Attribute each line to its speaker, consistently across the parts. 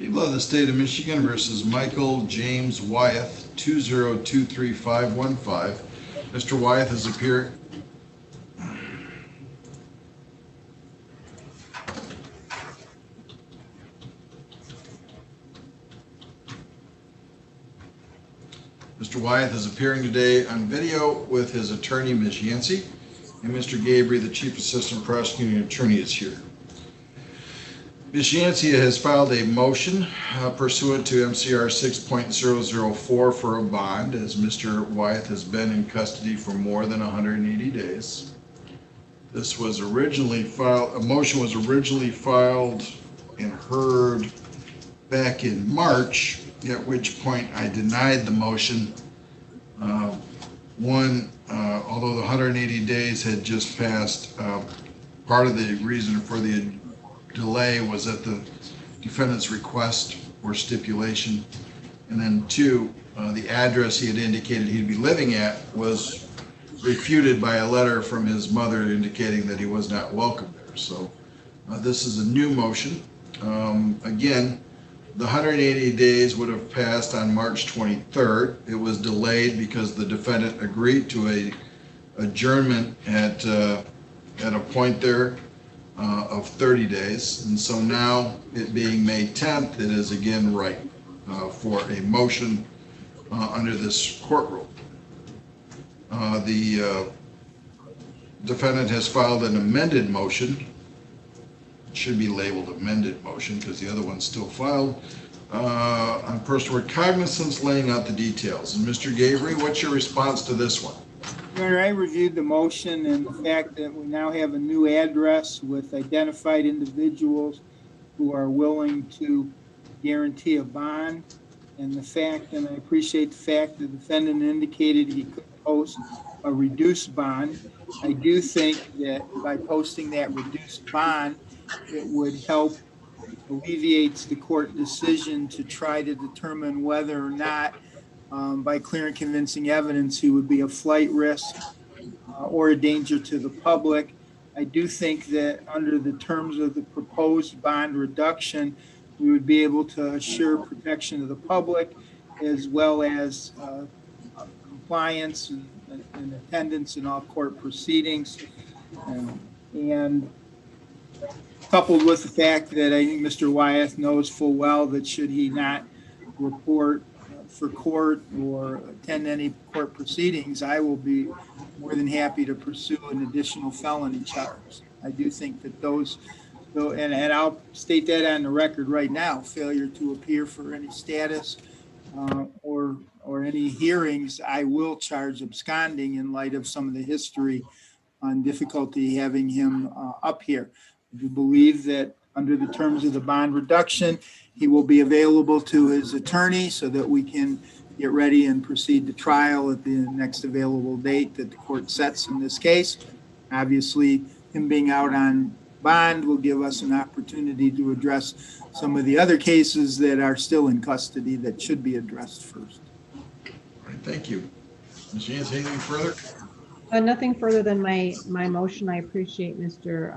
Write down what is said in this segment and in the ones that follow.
Speaker 1: People of the State of Michigan versus Michael James Wyeth, 2023515. Mr. Wyeth is appearing. Mr. Wyeth is appearing today on video with his attorney, Ms. Yancey, and Mr. Gabriel, the Chief Assistant Prosecuting Attorney, is here. Ms. Yancey has filed a motion pursuant to MCR 6.004 for a bond, as Mr. Wyeth has been in custody for more than 180 days. This was originally filed, a motion was originally filed and heard back in March, at which point I denied the motion. Although the 180 days had just passed, part of the reason for the delay was at the defendant's request or stipulation, and then two, the address he had indicated he'd be living at was refuted by a letter from his mother indicating that he was not welcome there. So this is a new motion. Again, the 180 days would have passed on March 23rd. It was delayed because the defendant agreed to a adjournment at a point there of 30 days. And so now, it being May 10th, it is again right for a motion under this court rule. The defendant has filed an amended motion. It should be labeled amended motion because the other one's still filed, on personal recognizance, laying out the details. And Mr. Gabriel, what's your response to this one?
Speaker 2: Your Honor, I reviewed the motion and the fact that we now have a new address with identified individuals who are willing to guarantee a bond, and the fact, and I appreciate the fact the defendant indicated he could post a reduced bond. I do think that by posting that reduced bond, it would help alleviates the court decision to try to determine whether or not by clear and convincing evidence he would be a flight risk or a danger to the public. I do think that under the terms of the proposed bond reduction, we would be able to assure protection of the public as well as compliance and attendance in all court proceedings. And coupled with the fact that I think Mr. Wyeth knows full well that should he not report for court or attend any court proceedings, I will be more than happy to pursue an additional felony charge. I do think that those, and I'll state that on the record right now, failure to appear for any status or any hearings, I will charge absconding in light of some of the history on difficulty having him up here. I do believe that under the terms of the bond reduction, he will be available to his attorney so that we can get ready and proceed to trial at the next available date that the court sets in this case. Obviously, him being out on bond will give us an opportunity to address some of the other cases that are still in custody that should be addressed first.
Speaker 1: All right, thank you. Ms. Yancey, anything further?
Speaker 3: Nothing further than my motion. I appreciate Mr.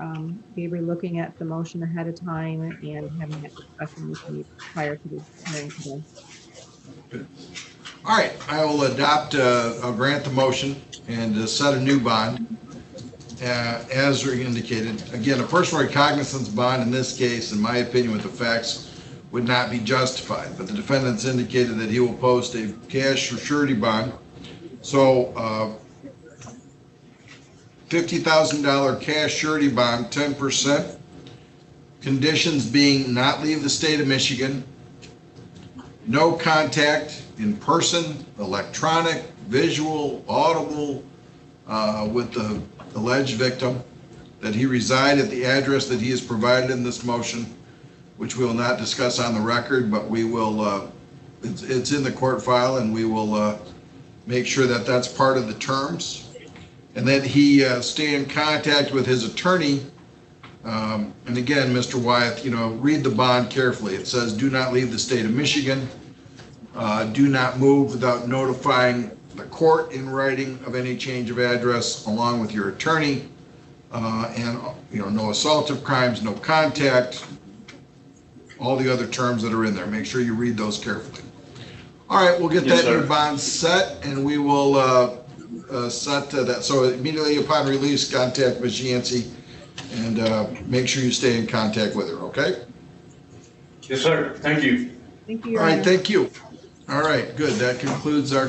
Speaker 3: Gabriel looking at the motion ahead of time and having that discussion with me prior to the hearing today.
Speaker 1: Good. All right, I will adopt, I'll grant the motion and set a new bond as indicated. Again, a personal recognizance bond in this case, in my opinion, with the facts, would not be justified. But the defendant's indicated that he will post a cash or surety bond. So, $50,000 cash surety bond, 10%. Conditions being not leave the state of Michigan, no contact in person, electronic, visual, audible with the alleged victim, that he reside at the address that he has provided in this motion, which we will not discuss on the record, but we will, it's in the court file, and we will make sure that that's part of the terms. And that he stay in contact with his attorney. And again, Mr. Wyeth, read the bond carefully. It says, do not leave the state of Michigan. Do not move without notifying the court in writing of any change of address along with your attorney. And no assaultive crimes, no contact. all the other terms that are in there. Make sure you read those carefully. All right, we'll get
Speaker 4: Yes,
Speaker 1: that new
Speaker 4: sir.
Speaker 1: bond set, and we will set that. So immediately upon release, contact Ms. Yancey, and make sure you stay in contact with her, okay?
Speaker 4: Yes, sir. Thank you.
Speaker 3: Thank you, Your
Speaker 1: All right,
Speaker 3: Honor.
Speaker 1: thank you. All right, good. That concludes our